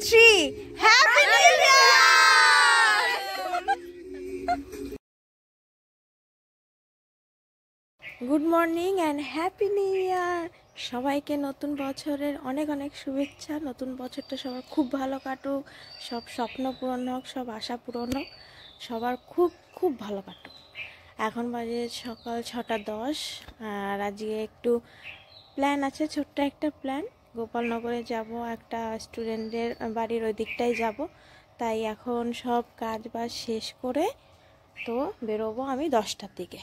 3 happy new year. Good morning and happy new year. সবাইকে নতুন বছরের অনেক অনেক শুভেচ্ছা। নতুন বছরটা সবার খুব ভালো কাটুক, সব স্বপ্ন পূরণ হোক, সব আশা পূরণ হোক, সবার খুব খুব ভালো কাটুক। এখন বাজে সকাল 6:10 আর আজকে একটু প্ল্যান আছে, ছোট্ট একটা প্ল্যান। গোপালনগরে যাব, একটা স্টুডেন্টের বাড়ির ওই দিকটাই যাব। তাই এখন সব কাজ বাজ শেষ করে তো বেরোবো আমি 10টার দিকে।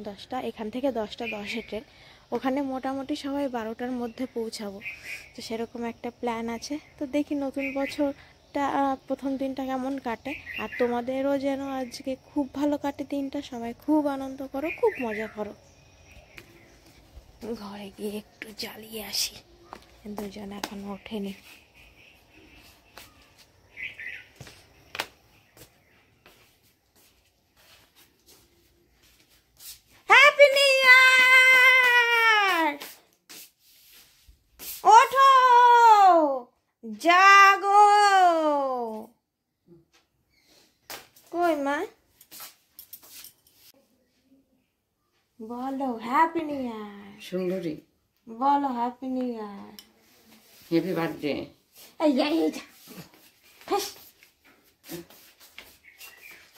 10টা, এখান থেকে 10:10 ট্রেন, ওখানে মোটামুটি সবাই 12টার মধ্যে পৌঁছাবো। তো সেরকম একটা প্ল্যান আছে। তো দেখি নতুন বছরটা প্রথম দিনটা কেমন কাটে, আর তোমাদেরও যেন আজকে খুব ভালো কাটে দিনটা। সবাই খুব আনন্দ করো, খুব মজা করো। ঘরে গিয়ে একটু জ্বালিয়ে আসি, দুজন এখন ওঠেনি। Happy new year. ওঠো, জাগো। কই মা, বলো হ্যাপি নিউ ইয়ার। সুন্দরী, বলো happy new year. Happy birthday.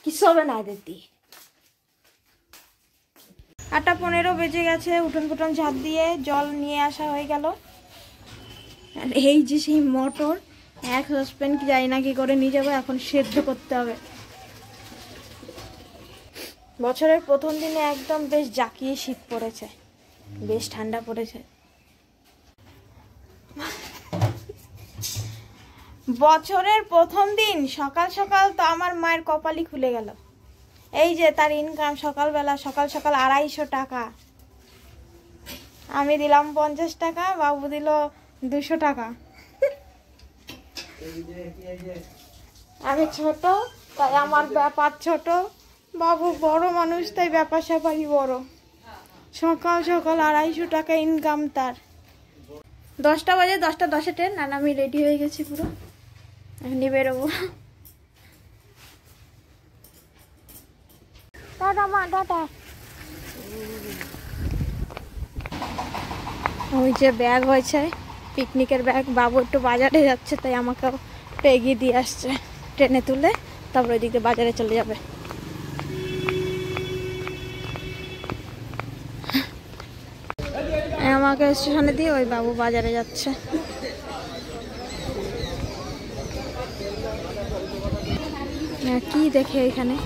কিছু হবে না দিদি। 8:15 বেজে গেছে। উঠোন পুটন ঝাঁপ দিয়ে জল নিয়ে আসা হয়ে গেল। আর এই যে সেই মটর, এক সসপ্যান কি যাই না কি করে নিয়ে যাবো, এখন সেদ্ধ করতে হবে। বছরের প্রথম দিনে একদম বেশ জাকিয়ে শীত পড়েছে, বেশ ঠান্ডা পড়েছে। বছরের প্রথম দিন সকাল সকাল তো আমার মায়ের কপালই খুলে গেল। এই যে তার ইনকাম, সকালবেলা সকাল সকাল 250 টাকা। আমি দিলাম 50 টাকা, বাবু দিল 200 টাকা। আমি ছোট তাই আমার ব্যাপার ছোট, বাবু বড় মানুষ তাই ব্যাপার স্যাপারই বড়। সকাল সকাল 250 টাকা ইনকাম তার। 10টা বাজে, 10:10 ট্রেন। আর আমি রেডি হয়ে গেছি পুরো, এখনই বেরোবো। টাটা মা, টাটা। ওই যে ব্যাগ হয়েছে, পিকনিকের ব্যাগ। বাবু একটু বাজারে যাচ্ছে তাই আমাকে এগিয়ে দিয়ে আসছে, ট্রেনে তুলে তারপর ওই দিকে বাজারে চলে যাবে। আমাকে স্টেশনে দিয়ে ওই বাবু বাজারে যাচ্ছে। কি দেখে এখানে,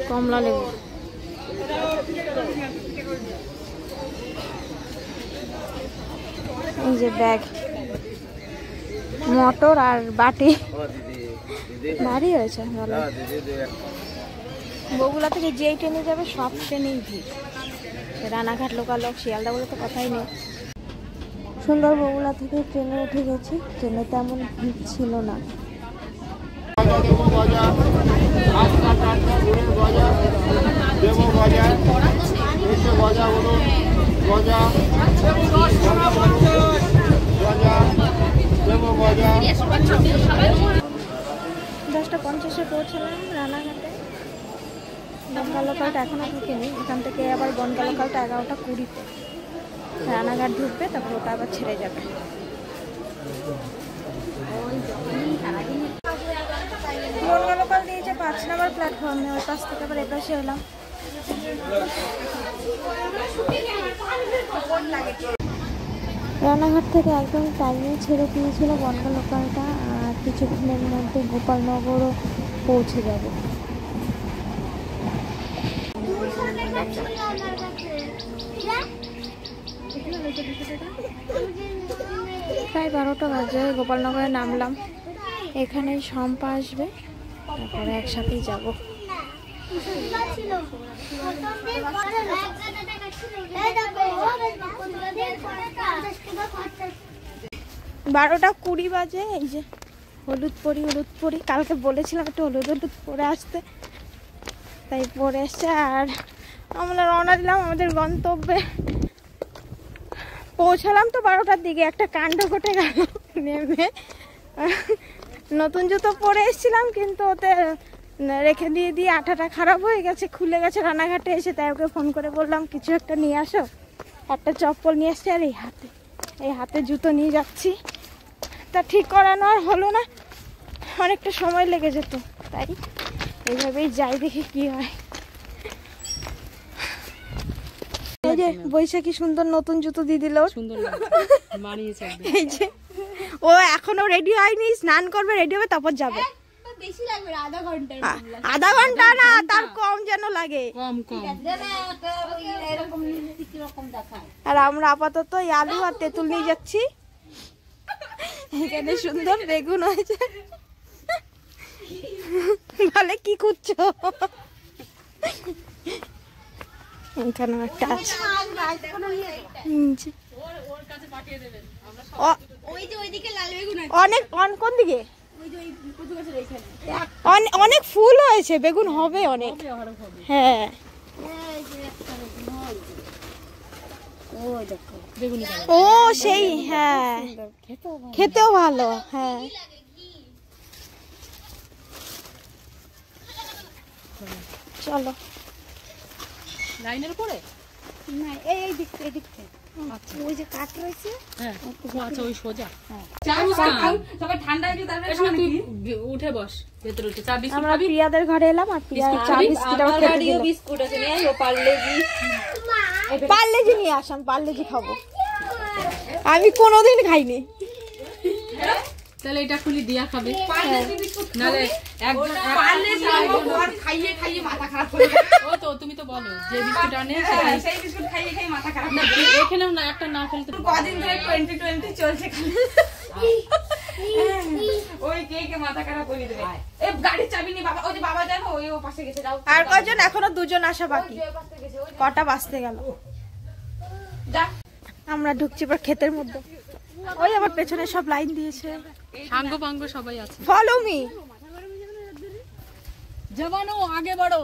কমলা লেবু। এই যে ব্যাগ, মটর আর বাটি। ভারী হয়েছে ভালো। বগুড়া থেকে যেই ট্রেনে যাবে সব ট্রেনেই ভিড়। রানাঘাট লোকাল হোক, শিয়ালদা বলে তো কথাই নেই। সুন্দর বগুড়া থেকে ট্রেনে উঠে গেছি। ট্রেনে তেমন ভিড় ছিল না। দশটা 50-এ পৌঁছলাম রানাঘাটে। বনগা লোকালটা এখনো ঢুকেনি, এখান থেকে আবার বনগা লোকালটা 11:20-তে রানাঘাট ঢুকবে, তারপর ওটা আবার ছেড়ে যাবে। বনগা লোকাল দিয়েছে 5 নম্বর প্ল্যাটফর্মে, ওই পাশ থেকে আবার এপাশে এলাম। রানাঘাট থেকে একদম টাইমে ছেড়ে দিয়েছিল বনগা লোকালটা, আর কিছুক্ষণের মধ্যে গোপালনগরও পৌঁছে যাবে। প্রায় 12টা বাজে গোপালনগরে নামলাম। এখানেই শম্পা আসবে, তারপরে একসাথেই যাব। 12:20 বাজে। এই যে হলুদ পরি, কালকে বলেছিলাম একটু হলুদ পরে আসতে, তাই পরে এসছে। আর আমরা রওনা দিলাম আমাদের গন্তব্যে। পৌঁছালাম তো 12টার দিকে, একটা কাণ্ড ঘটে গেল। নেমে নতুন জুতো পরে এসেছিলাম, কিন্তু ওতে রেখে দিয়ে আঠাটা খারাপ হয়ে গেছে, খুলে গেছে রানাঘাটে এসে। তাই ওকে ফোন করে বললাম কিছু একটা নিয়ে আসো। একটা চপ্পল নিয়ে এসছি, আর এই হাতে জুতো নিয়ে যাচ্ছি। তা ঠিক করানো আর হলো না, অনেকটা সময় লেগে যেত। তাই এইভাবেই যাই, দেখি কি হয়। এই যে বৈশাখী সুন্দর নতুন জুতো দিয়ে দিল, সুন্দর মানিয়েছে। এই যে ও এখনো রেডি হয়নি, স্নান করবে, রেডি হবে, তারপর যাবে। বেশি লাগবে আধা ঘন্টা। আধা ঘন্টা না, তার কম যেন লাগে। কম কম। এরকম কিরকম দেখায়। আর আমরা আপাতত আলু আর তেঁতুল নিয়ে যাচ্ছি। এখানে সুন্দর বেগুন হয়েছে। বলে কি খুঁজছো? এখানে একটা আছে। অনেক কোন দিকে? অনেক ফুল হয়েছে, বেগুন হবে অনেক। হ্যাঁ, ও সেই, হ্যাঁ খেতেও ভালো। হ্যাঁ, চলো। লাইনের পরে না এই দিক থেকে ওই যে কাট রয়েছে। হ্যাঁ, আচ্ছা ওই সোজা। সবাই ঠান্ডা হয়ে যাবে। তুই উঠে বস, ভেতরে উঠে চা বিস্কুট আমরা খাবি? প্রিয়াদের ঘরে এলাম, আর প্রিয়া চা বিস্কুট আবার খেতে দিল। বিস্কুট আছে নিয়ে আয়, পার্লেজি নিয়ে আসাম, পার্লেজি খাবো। আমি কোনোদিন খাইনি। তাহলে এটা খুলি দিয়া খাবে, নালে খাইয়ে খাইয়ে মাথা খারাপ করে ও তো তুমি তো বলো যে বিস্কুট আনে সেই বিস্কুট খাইয়ে খাইয়ে মাথা খারাপ। না, এখানেও না একটা না খেলতে কদিন ধরে 2020 চলছে, ওই কে মাথা খারাপ করে দেবে। এই গাড়ির চাবি নি বাবা, ওই যে বাবা জানো ওই ও পাশে গেছে। যাও। আর কয়জন? এখনো দুজন আসা বাকি। কটা বাজতে গেল? যা। আমরা ঢুকছি পর ক্ষেতের মধ্যে। ওই আমার পেছনে সব লাইন দিয়েছে। সাঙ্গ পাঙ্গ সবাই আছে। Follow me. জবানো আগে বাড়ো।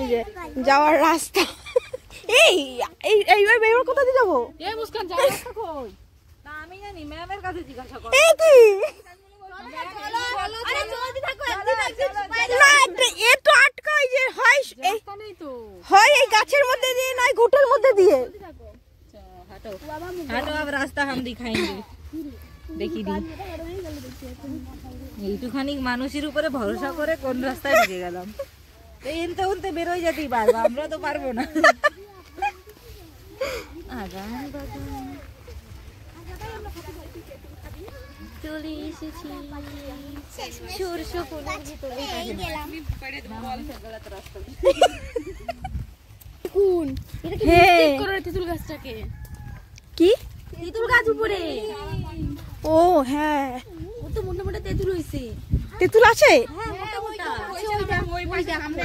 এই যে যাওয়ার রাস্তা। এইবার বের কোথা দিয়ে যাবো? এ মুস্কান যাও রাস্তা কই? না আমি জানি, ম্যামের কাছে জিজ্ঞাসা কর। এই কি? আরে জলদি থাকো, একদিন না, এ তো আটকাই যে হয় রাস্তা নেই তো। হয় এই গাছের মধ্যে দিয়ে, নয় ঘুটের মধ্যে দিয়ে। हाटो अब रास्ता हम दिखाएंगे, देखी दी এইটুখানি মানুষের উপরে ভরসা করে কোন রাস্তায় ঢুকে গেলাম। এই এনতে উনতে বের হয়ে যেতেই পারবো, আমরা তো পারবো না। আগান বাগান চলে এসেছি সরষ ফুলের ভিতরে। কোন এটা কি হে, মিস্টেক করে তেঁতুল গাছটাকে? কি তেঁতুল গাছ উপরে, ও হ্যাঁ, ও তো মোটা মোটা তেঁতুল হইছে। তেঁতুল আছে। হ্যাঁ মোটা মোটা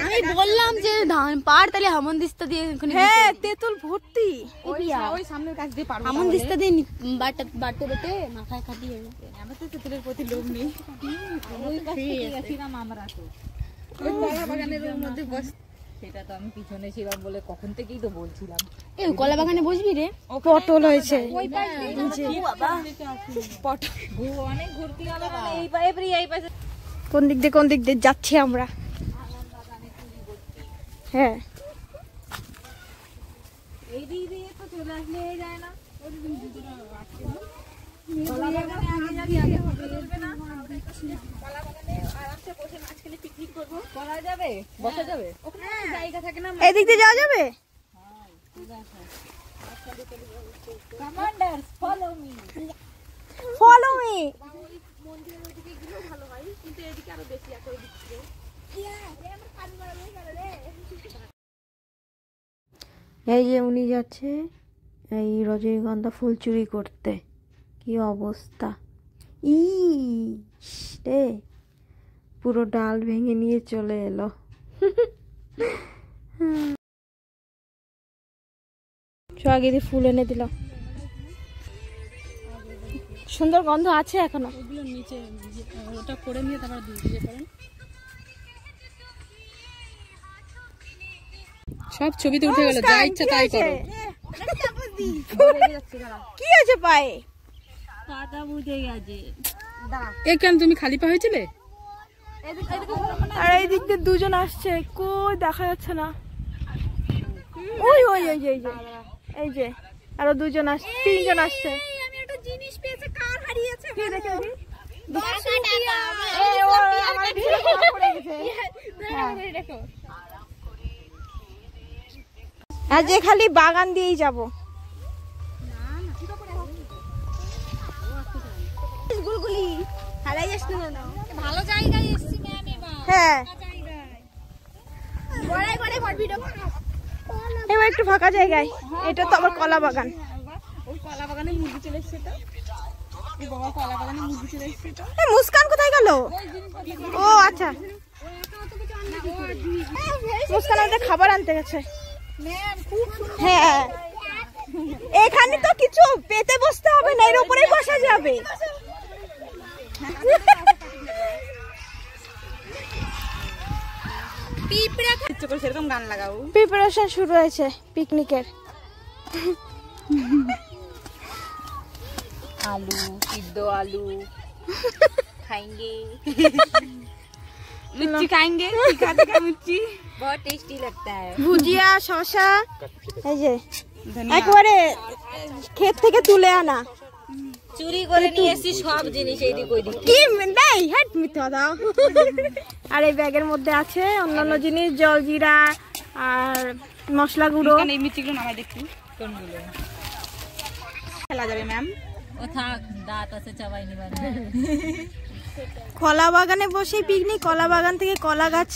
আমি বললাম যে ধান পার তাহলে হামনদিস্তা দিয়ে এখানে হ্যাঁ, তেঁতুল ভর্তি। ওই সামনের কাছ দিয়ে পারবো। হামনদিস্তা দিয়ে বাটতে বেটে মাথায় কাটিয়ে আমার তো তেঁতুলের প্রতি লোভ নেই। ওই কাছ থেকে গেছিলাম আমরা তো ওই কলা বাগানের মধ্যে বস। সেটা তো আমি পিছনে ছিলাম বলে কখন থেকেই তো বলছিলাম। এই কলা বাগানে বসবি রে? পটল হয়েছে। অনেক ঘুরতে হবে মানে এই পায়ে প্রিয়া এই পাশে। কোন দিক দিয়ে যাচ্ছি আমরা? হ্যাঁ, এই দিক দিয়ে তো চলে আসলে যায় না। কলা বাগানে আগে যাবি, আগে হবে না। কলা বাগানে আরামসে বসে মাঝখানে পিকনিক করবো। করা যাবে, বসা যাবে। ওখানে জায়গা থাকে না। এই দিক দিয়ে যাওয়া যাবে। Commanders follow me. Follow me. এই যে উনি যাচ্ছে এই রজনীগন্ধা ফুল চুরি করতে। কি অবস্থা! রে, পুরো ডাল ভেঙে নিয়ে চলে এলো। আগে দিয়ে ফুল এনে দিলাম। সুন্দর গন্ধ আছে এখনো। ওগুলো নিচে ওটা করে নিয়ে তারপর দিয়ে করেন। সব ছবিতে উঠে গেল, যা ইচ্ছা তাই করো। কি আছে পায়ে? কাটা বুঝে গেছে। এ কেন তুমি খালি পা হয়েছিলে? আর এই দিক দিয়ে দুজন আসছে, কই দেখা যাচ্ছে না। ওই ওই ওই যে এই যে আরো দুজন আসছে, তিনজন আসছে। আমি একটা জিনিস পেয়েছি, কার হারিয়েছে? কি দেখে দেখি? আজ খালি বাগান দিয়েই যাব। ভালো জায়গায় এসেছি ম্যাম এবার। হ্যাঁ এবার একটু ফাঁকা জায়গায়। এটা তো আবার কলা বাগান। ওই কলা বাগানে মুরগি চলে এসেছে তো। এই বাবা কলা বাগানে মুরগি চলে এসেছে তো। এই মুস্কান কোথায় গেল? ও আচ্ছা, মুস্কান আমাদের খাবার আনতে গেছে। হ্যাঁ এখানে তো কিছু পেতে বসতে হবে না, এর উপরেই বসা যাবে। সেরকম গান লাগাও। প্রিপারেশন শুরু হয়েছে পিকনিকের। आलू सिद्ध आलू खाएंगे लुच्ची खाएंगे लुच्ची बहुत टेस्टी लगता है ভুজিয়া শসা এই যে একবারে ক্ষেত থেকে তুলে আনা চুরি করে নিয়ে এসেছি সব জিনিস এইদিক ওইদিক কি দেই হেড মিথ্যা দাও আর এই ব্যাগের মধ্যে আছে অন্যান্য জিনিস জলজিরা আর মশলা গুঁড়ো এই মিষ্টিগুলো নামাই দেখি কোনগুলো খেলা যাবে ম্যাম ও থাক দাঁত আছে চাবাই নিবার কলা বাগানে বসে পিকনিক কলা বাগান থেকে কলা গাছ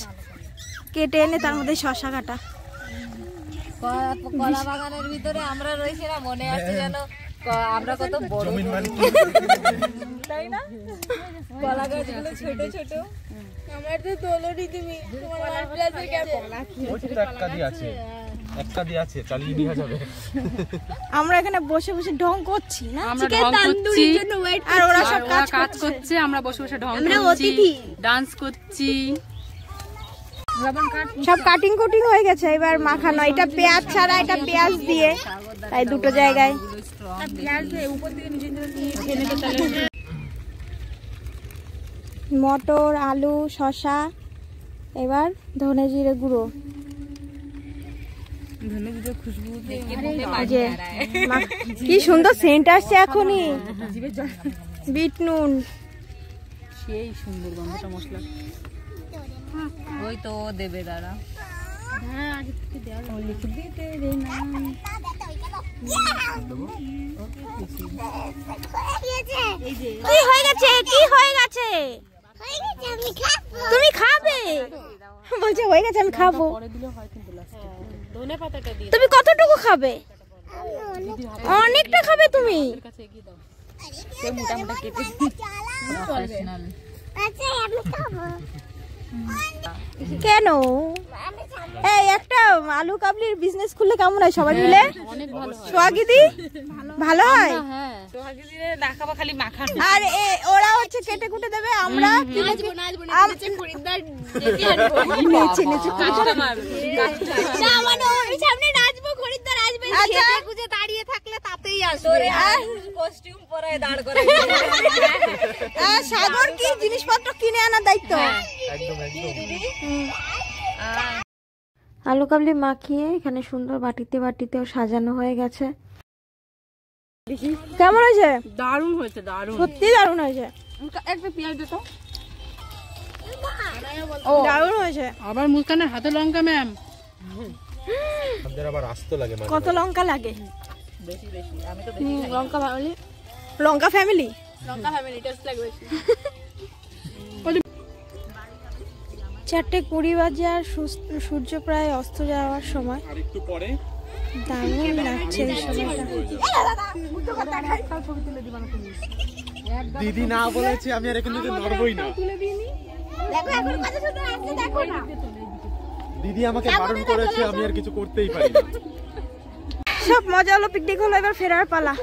কেটে এনে তার মধ্যে শসা কাটা কলা বাগানের ভিতরে আমরা রয়েছি না মনে আছে যেন আমরা কত বড় তাই না কলা গাছগুলো ছোট ছোট আমার তো তোলনি তুমি তোমার ওয়ান প্লাসের কলা একটা দিয়ে আছে একটা দিয়ে আছে চালিয়ে নেওয়া যাবে আমরা এখানে বসে বসে ঢং করছি না আমরা ঢং করছি আর ওরা সব কাজ করছে আমরা বসে বসে ঢং করছি ডান্স করছি সব কাটিং কুটিং হয়ে গেছে এবার মাখানো এটা পেঁয়াজ ছাড়া এটা পেঁয়াজ দিয়ে তাই দুটো জায়গায় মটর আলু শসা এবার ধনে জিরে গুঁড়ো এই যে কি সুন্দর সেন্ট আসছে এখনই বিট নুন সেই সুন্দর গন্ধটা মশলা ওই তো দেবে দাঁড়া কি হয়ে গেছে কি হয়ে গেছে তুমি খাবে বলছে হয়ে গেছে আমি খাবো তুমি কতটুকু খাবে অনেকটা খাবে তুমি প্রফেশনাল কেন এই একটা আলু কাবলির বিজনেস খুললে কেমন হয় সবাই মিলে সোহাগিদি ভালো হয় খালি মাখা আর ওরা হচ্ছে কেটে কুটে দেবে আমরা দাঁড়িয়ে থাকলে তাতেই আসে কস্টিউম পরে দাঁড় করে সাগর কি জিনিসপত্র কিনে আনার দায়িত্ব একদম আলু কাবলি মাখিয়ে এখানে সুন্দর বাটিতে বাটিতেও সাজানো হয়ে গেছে কেমন হয়েছে দারুণ হয়েছে দারুণ সত্যি দারুণ হয়েছে একটা পেঁয়াজ দিত দারুণ হয়েছে আবার মুস্কানের হাতে লঙ্কা ম্যাম আমাদের আবার আস্ত লাগে মানে কত লঙ্কা লাগে বেশি বেশি আমি তো লঙ্কা ফ্যামিলি লঙ্কা ফ্যামিলি টেস্ট লাগবে 4:20 বাজে আর সূর্য প্রায় অস্ত যাওয়ার সময় আর একটু পরে দারুণ লাগছে এই সময়টা দিদি না বলেছে আমি আর এখান থেকে নড়বই না দিদি আমাকে বারণ করেছে আমি আর কিছু করতেই পারি না সব মজা হলো পিকনিক হলো এবার ফেরার পালা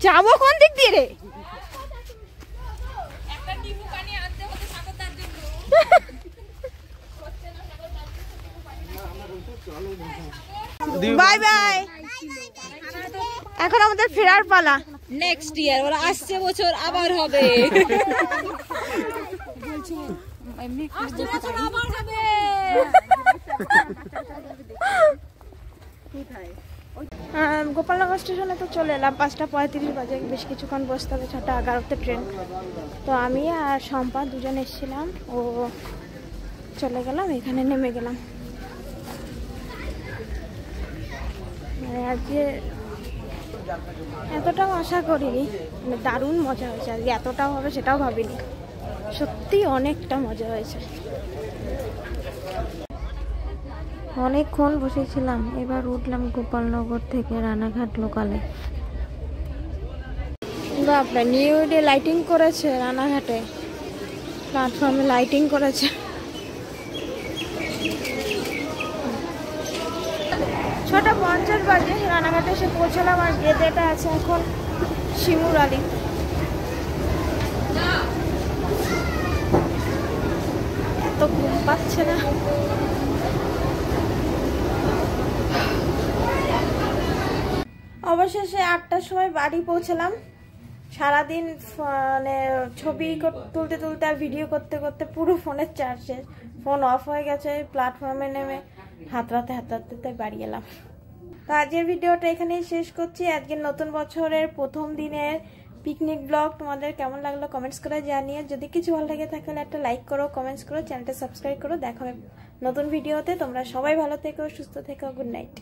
যাবো কোন দিক দিয়ে রে? Bye bye. এখন আমাদের ফেরার পালা। নেক্সট ইয়ার ওরা আসছে বছর আবার হবে। আবার হবে। গোপালনগর স্টেশনে তো চলে এলাম, 5:35 বাজে, বেশ কিছুক্ষণ বসতে হবে, 6:11 ট্রেন। তো আমি আর শম্পা দুজন এসেছিলাম, ও চলে গেলাম, এখানে নেমে গেলাম। মানে আজকে এতটাও আশা করিনি, মানে দারুণ মজা হয়েছে আজকে, এতটাও হবে সেটাও ভাবিনি, সত্যি অনেকটা মজা হয়েছে। অনেকক্ষণ বসেছিলাম, এবার উঠলাম গোপালনগর থেকে রানাঘাট লোকালে। বাপরে, নিউ ডে লাইটিং করেছে রানাঘাটে, প্ল্যাটফর্মে লাইটিং করেছে। 6:50 বাজে রানাঘাটে এসে পৌঁছলাম, আর গেদেটা আছে এখন শিমুর আলী। এত ঘুম পাচ্ছে না। অবশেষে 8টার সময় বাড়ি পৌঁছলাম। সারাদিন মানে ছবি তুলতে তুলতে আর ভিডিও করতে করতে পুরো ফোনের চার্জ শেষ, ফোন অফ হয়ে গেছে। প্ল্যাটফর্মে নেমে হাতড়াতে বাড়ি এলাম। তো আজকের ভিডিওটা এখানেই শেষ করছি। আজকের নতুন বছরের প্রথম দিনের পিকনিক ব্লগ তোমাদের কেমন লাগলো কমেন্টস করে জানিয়ে। যদি কিছু ভালো লাগে থাকলে একটা লাইক করো, কমেন্টস করো, চ্যানেলটা সাবস্ক্রাইব করো। দেখা হবে নতুন ভিডিওতে। তোমরা সবাই ভালো থেকো, সুস্থ থেকো। Good night.